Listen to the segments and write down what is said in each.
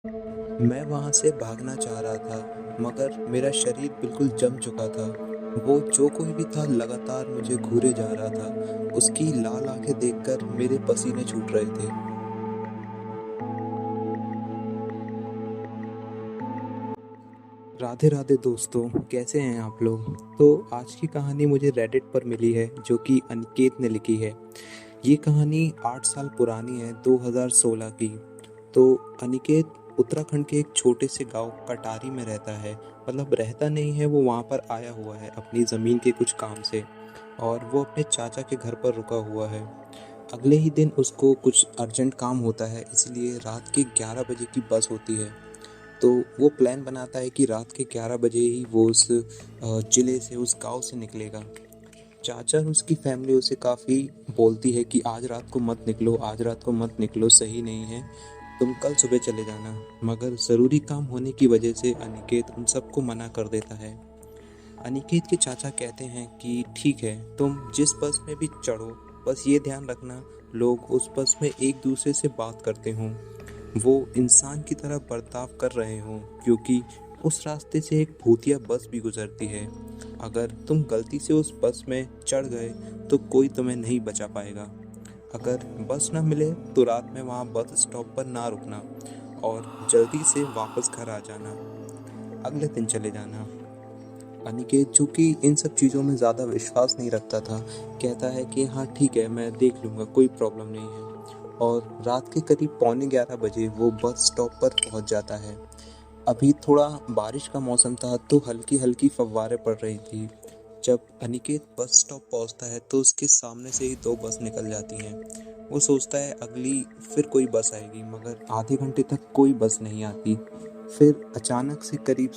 मैं वहाँ से भागना चाह रहा था, मगर मेरा शरीर बिल्कुल जम चुका था। वो जो कोई भी था लगातार मुझे घूरे जा रहा था। उसकी लाल आँखें देखकर मेरे पसीने छूट रहे थे। राधे राधे दोस्तों, कैसे हैं आप लोग? तो आज की कहानी मुझे रेडिट पर मिली है, जो कि अनिकेत ने लिखी है। ये कहानी 8 साल पुरानी है, 2016 की। तो अनिकेत उत्तराखंड के एक छोटे से गांव कटारी में रहता है। मतलब रहता नहीं है, वो वहाँ पर आया हुआ है अपनी ज़मीन के कुछ काम से, और वो अपने चाचा के घर पर रुका हुआ है। अगले ही दिन उसको कुछ अर्जेंट काम होता है, इसलिए रात के 11 बजे की बस होती है। तो वो प्लान बनाता है कि रात के 11 बजे ही वो उस ज़िले से, उस गांव से निकलेगा। चाचा और उसकी फैमिली उसे काफ़ी बोलती है कि आज रात को मत निकलो, आज रात को मत निकलो, सही नहीं है, तुम कल सुबह चले जाना। मगर ज़रूरी काम होने की वजह से अनिकेत उन सबको मना कर देता है। अनिकेत के चाचा कहते हैं कि ठीक है, तुम जिस बस में भी चढ़ो, बस ये ध्यान रखना लोग उस बस में एक दूसरे से बात करते हों, वो इंसान की तरह बर्ताव कर रहे हों, क्योंकि उस रास्ते से एक भूतिया बस भी गुजरती है। अगर तुम गलती से उस बस में चढ़ गए तो कोई तुम्हें नहीं बचा पाएगा। अगर बस ना मिले तो रात में वहाँ बस स्टॉप पर ना रुकना, और जल्दी से वापस घर आ जाना, अगले दिन चले जाना। अनिकेत, जो कि इन सब चीज़ों में ज़्यादा विश्वास नहीं रखता था, कहता है कि हाँ ठीक है, मैं देख लूँगा, कोई प्रॉब्लम नहीं है। और रात के करीब पौने 11 बजे वो बस स्टॉप पर पहुंच जाता है। अभी थोड़ा बारिश का मौसम था, तो हल्की हल्की फव्वारें पड़ रही थी। जब अनिकेत बस स्टॉप पहुंचता है तो उसके सामने से ही दो बस निकल जाती हैं। वो सोचता है अगली फिर कोई बस आएगी, मगर आधे घंटे तक कोई बस नहीं आती। फिर अचानक से करीब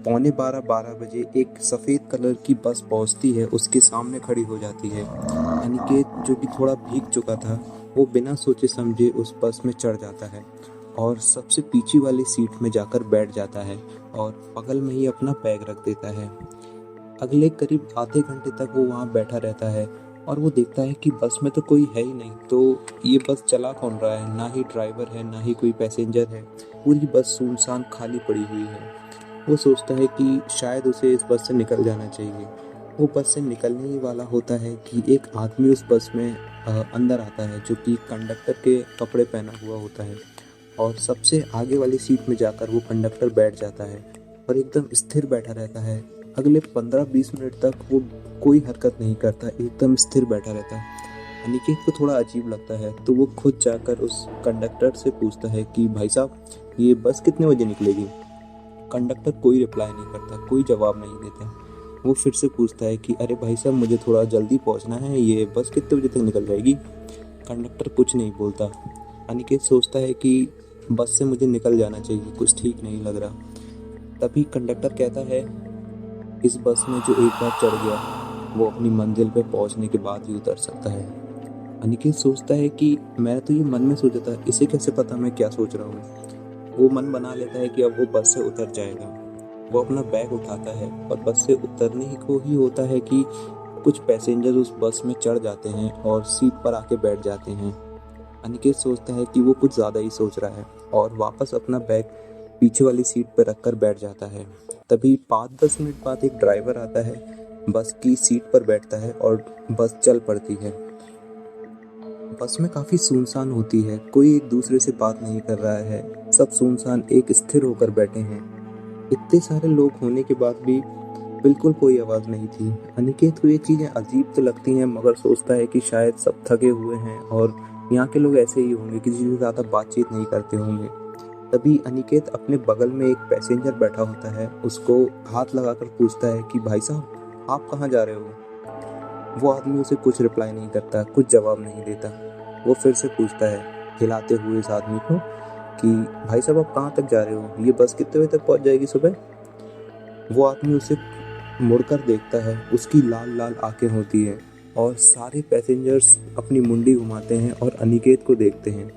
पौने 12 बजे एक सफ़ेद कलर की बस पहुंचती है, उसके सामने खड़ी हो जाती है। अनिकेत, जो कि थोड़ा भीग चुका था, वो बिना सोचे समझे उस बस में चढ़ जाता है और सबसे पीछे वाली सीट में जाकर बैठ जाता है और बगल में ही अपना बैग रख देता है। अगले करीब आधे घंटे तक वो वहाँ बैठा रहता है और वो देखता है कि बस में तो कोई है ही नहीं। तो ये बस चला कौन रहा है? ना ही ड्राइवर है, ना ही कोई पैसेंजर है। पूरी बस सुनसान खाली पड़ी हुई है। वो सोचता है कि शायद उसे इस बस से निकल जाना चाहिए। वो बस से निकलने ही वाला होता है कि एक आदमी उस बस में अंदर आता है, जो कि कंडक्टर के कपड़े पहना हुआ होता है, और सबसे आगे वाली सीट में जाकर वो कंडक्टर बैठ जाता है और एकदम स्थिर बैठा रहता है। अगले 15-20 मिनट तक वो कोई हरकत नहीं करता, एकदम स्थिर बैठा रहता है। अनिकेत को थोड़ा अजीब लगता है, तो वो खुद जाकर उस कंडक्टर से पूछता है कि भाई साहब, ये बस कितने बजे निकलेगी? कंडक्टर कोई रिप्लाई नहीं करता, कोई जवाब नहीं देता। वो फिर से पूछता है कि अरे भाई साहब, मुझे थोड़ा जल्दी पहुंचना है, ये बस कितने बजे तक निकल जाएगी? कंडक्टर कुछ नहीं बोलता। अनिकेत सोचता है कि बस से मुझे निकल जाना चाहिए, कुछ ठीक नहीं लग रहा। तभी कंडक्टर कहता है, इस बस में जो एक बार चढ़ गया, वो अपनी मंजिल पे पहुंचने के बाद ही उतर सकता है। अनिकेत सोचता है कि मैं तो ये मन में सोचा था, इसे कैसे पता मैं क्या सोच रहा हूँ। वो मन बना लेता है कि अब वो बस से उतर जाएगा। वो अपना बैग उठाता है और बस से उतरने ही को ही होता है कि कुछ पैसेंजर उस बस में चढ़ जाते हैं और सीट पर आके बैठ जाते हैं। अनिकेत सोचता है कि वो कुछ ज़्यादा ही सोच रहा है और वापस अपना बैग पीछे वाली सीट पर रखकर बैठ जाता है। तभी 5-10 मिनट बाद एक ड्राइवर आता है, बस की सीट पर बैठता है और बस चल पड़ती है। बस में काफ़ी सुनसान होती है, कोई एक दूसरे से बात नहीं कर रहा है, सब सुनसान एक स्थिर होकर बैठे हैं। इतने सारे लोग होने के बाद भी बिल्कुल कोई आवाज़ नहीं थी। अनिकेत को ये चीज़ें अजीब तो लगती हैं, मगर सोचता है कि शायद सब थके हुए हैं और यहाँ के लोग ऐसे ही होंगे, किसी से ज़्यादा बातचीत नहीं करते होंगे। तभी अनिकेत अपने बगल में एक पैसेंजर बैठा होता है, उसको हाथ लगाकर पूछता है कि भाई साहब, आप कहाँ जा रहे हो? वो आदमी उसे कुछ रिप्लाई नहीं करता, कुछ जवाब नहीं देता। वो फिर से पूछता है, हिलाते हुए इस आदमी को, कि भाई साहब, आप कहाँ तक जा रहे हो? ये बस कितने बजे तक पहुँच जाएगी सुबह? वो आदमी उसे मुड़कर देखता है, उसकी लाल लाल आंखें होती हैं और सारे पैसेंजर्स अपनी मुंडी घुमाते हैं और अनिकेत को देखते हैं।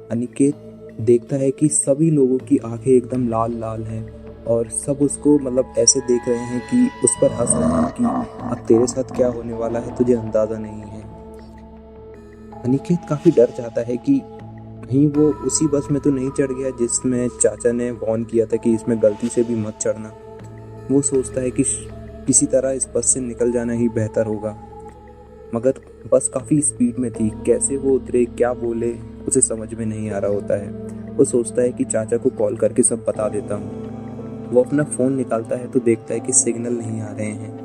अनिकेत देखता है कि सभी लोगों की आंखें एकदम लाल लाल हैं और सब उसको मतलब ऐसे देख रहे हैं कि उस पर हंस रहे हैं कि अब तेरे साथ क्या होने वाला है तुझे अंदाजा नहीं है। अनिकेत काफी डर जाता है कि कहीं वो उसी बस में तो नहीं चढ़ गया जिसमें चाचा ने वार्न किया था कि इसमें गलती से भी मत चढ़ना। वो सोचता है कि किसी तरह इस बस से निकल जाना ही बेहतर होगा। मगर बस काफ़ी स्पीड में थी, कैसे वो उतरे, क्या बोले, उसे समझ में नहीं आ रहा होता है। वो सोचता है कि चाचा को कॉल करके सब बता देता हूँ। वो अपना फ़ोन निकालता है तो देखता है कि सिग्नल नहीं आ रहे हैं।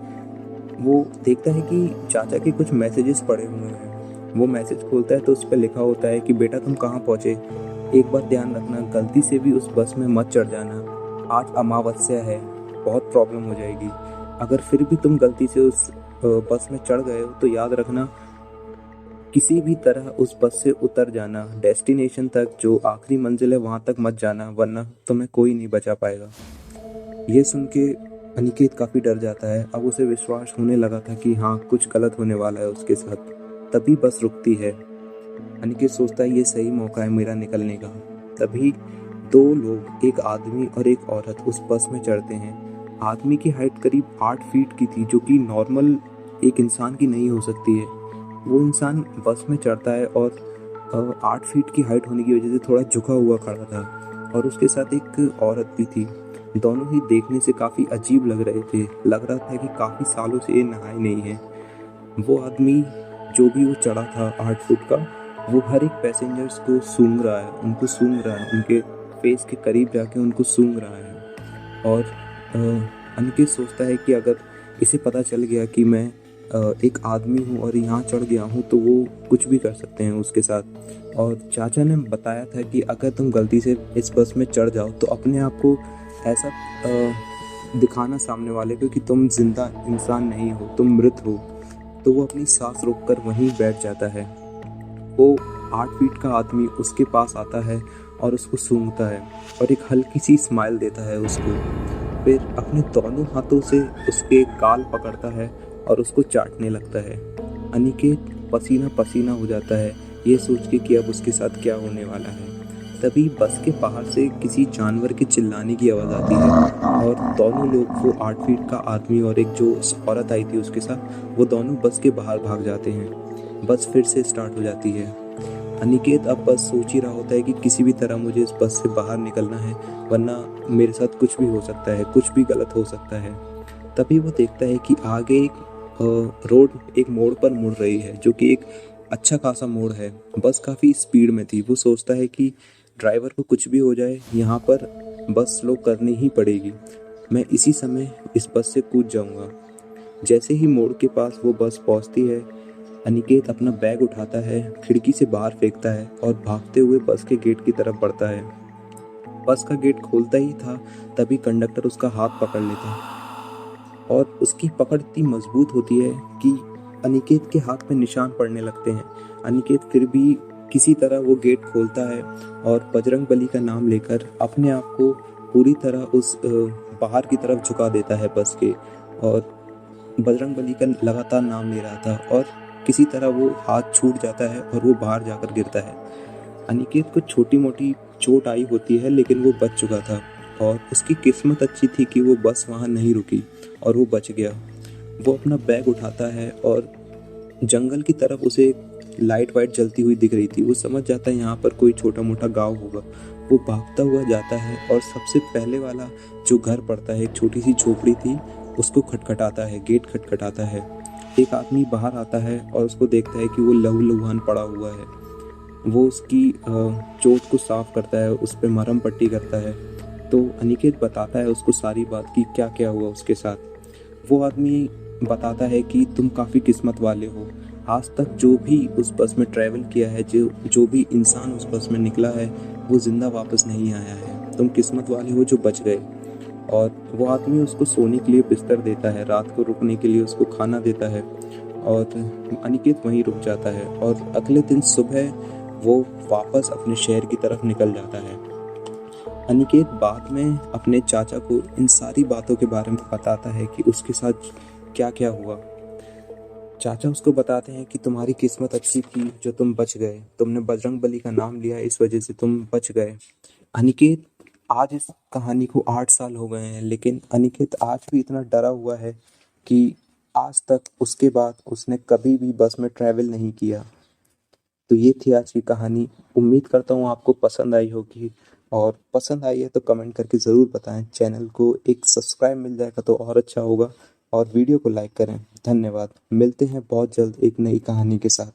वो देखता है कि चाचा के कुछ मैसेजेस पड़े हुए हैं। वो मैसेज खोलता है तो उस पर लिखा होता है कि बेटा तुम कहाँ पहुँचे, एक बात ध्यान रखना, गलती से भी उस बस में मत चढ़ जाना, आज अमावस्या है, बहुत प्रॉब्लम हो जाएगी। अगर फिर भी तुम गलती से उस बस में चढ़ गए हो तो याद रखना, किसी भी तरह उस बस से उतर जाना, डेस्टिनेशन तक जो आखिरी मंजिल है वहां तक मत जाना, वरना तुम्हें कोई नहीं बचा पाएगा। ये सुन के अनिकेत काफी डर जाता है। अब उसे विश्वास होने लगा था कि हाँ कुछ गलत होने वाला है उसके साथ। तभी बस रुकती है। अनिकेत सोचता है ये सही मौका है मेरा निकलने का। तभी दो लोग, एक आदमी और एक औरत, उस बस में चढ़ते हैं। आदमी की हाइट करीब 8 फीट की थी, जो कि नॉर्मल एक इंसान की नहीं हो सकती है। वो इंसान बस में चढ़ता है और 8 फीट की हाइट होने की वजह से थोड़ा झुका हुआ खड़ा था, और उसके साथ एक औरत भी थी। दोनों ही देखने से काफ़ी अजीब लग रहे थे। लग रहा था कि काफ़ी सालों से ये नहाए नहीं हैं। वो आदमी, जो भी वो चढ़ा था 8 फुट का, वो हर एक पैसेंजर्स को सूंघ रहा है, उनको सूंघ रहा है, उनके फेस के करीब जाके उनको सूंघ रहा है। और अनिकेत सोचता है कि अगर इसे पता चल गया कि मैं एक आदमी हूँ और यहाँ चढ़ गया हूँ तो वो कुछ भी कर सकते हैं उसके साथ। और चाचा ने बताया था कि अगर तुम गलती से इस बस में चढ़ जाओ तो अपने आप को ऐसा दिखाना सामने वाले को कि तुम जिंदा इंसान नहीं हो, तुम मृत हो। तो वो अपनी सांस रोककर वहीं बैठ जाता है। वो 8 फीट का आदमी उसके पास आता है और उसको सूंघता है और एक हल्की सी स्माइल देता है उसको। फिर अपने दोनों हाथों से उसके गाल पकड़ता है और उसको चाटने लगता है। अनिकेत पसीना पसीना हो जाता है, ये सोच के कि अब उसके साथ क्या होने वाला है। तभी बस के बाहर से किसी जानवर के चिल्लाने की आवाज़ आती है, और दोनों लोग, वो 8 फीट का आदमी और एक जो औरत आई थी उसके साथ, वो दोनों बस के बाहर भाग जाते हैं। बस फिर से स्टार्ट हो जाती है। अनिकेत अब बस सोच ही रहा होता है कि किसी भी तरह मुझे इस बस से बाहर निकलना है, वरना मेरे साथ कुछ भी हो सकता है, कुछ भी गलत हो सकता है। तभी वो देखता है कि आगे एक रोड एक मोड़ पर मुड़ रही है, जो कि एक अच्छा खासा मोड़ है। बस काफ़ी स्पीड में थी। वो सोचता है कि ड्राइवर को कुछ भी हो जाए, यहाँ पर बस स्लो करनी ही पड़ेगी। मैं इसी समय इस बस से कूद जाऊंगा। जैसे ही मोड़ के पास वो बस पहुंचती है, अनिकेत अपना बैग उठाता है, खिड़की से बाहर फेंकता है और भागते हुए बस के गेट की तरफ बढ़ता है। बस का गेट खोलता ही था, तभी कंडक्टर उसका हाथ पकड़ लेता है, और उसकी पकड़ इतनी मजबूत होती है कि अनिकेत के हाथ में निशान पड़ने लगते हैं। अनिकेत फिर भी किसी तरह वो गेट खोलता है और बजरंग बली का नाम लेकर अपने आप को पूरी तरह उस बाहर की तरफ झुका देता है बस के। और बजरंग बली का लगातार नाम ले रहा था, और किसी तरह वो हाथ छूट जाता है और वो बाहर जाकर गिरता है। अनिकेत को छोटी मोटी चोट आई होती है, लेकिन वो बच चुका था, और उसकी किस्मत अच्छी थी कि वो बस वहाँ नहीं रुकी और वो बच गया। वो अपना बैग उठाता है और जंगल की तरफ उसे लाइट वाइट जलती हुई दिख रही थी। वो समझ जाता है यहाँ पर कोई छोटा मोटा गांव होगा। वो भागता हुआ जाता है और सबसे पहले वाला जो घर पड़ता है, एक छोटी सी झोपड़ी थी, उसको खटखटाता है, गेट खटखटाता है। एक आदमी बाहर आता है और उसको देखता है कि वो लहूलुहान पड़ा हुआ है। वो उसकी चोट को साफ करता है, उस पर मरहम पट्टी करता है। तो अनिकेत बताता है उसको सारी बात कि क्या क्या हुआ उसके साथ। वो आदमी बताता है कि तुम काफ़ी किस्मत वाले हो। आज तक जो भी उस बस में ट्रैवल किया है, जो जो भी इंसान उस बस में निकला है, वो ज़िंदा वापस नहीं आया है। तुम किस्मत वाले हो जो बच गए। और वो आदमी उसको सोने के लिए बिस्तर देता है, रात को रुकने के लिए उसको खाना देता है, और अनिकेत वहीं रुक जाता है। और अगले दिन सुबह वो वापस अपने शहर की तरफ निकल जाता है। अनिकेत बाद में अपने चाचा को इन सारी बातों के बारे में बताता है कि उसके साथ क्या क्या हुआ। चाचा उसको बताते हैं कि तुम्हारी किस्मत अच्छी थी जो तुम बच गए, तुमने बजरंग बली का नाम लिया, इस वजह से तुम बच गए। अनिकेत, आज इस कहानी को 8 साल हो गए हैं, लेकिन अनिकेत आज भी इतना डरा हुआ है कि आज तक उसके बाद उसने कभी भी बस में ट्रैवल नहीं किया। तो ये थी आज की कहानी। उम्मीद करता हूँ आपको पसंद आई होगी, और पसंद आई है तो कमेंट करके ज़रूर बताएं। चैनल को एक सब्सक्राइब मिल जाएगा तो और अच्छा होगा, और वीडियो को लाइक करें। धन्यवाद। मिलते हैं बहुत जल्द एक नई कहानी के साथ।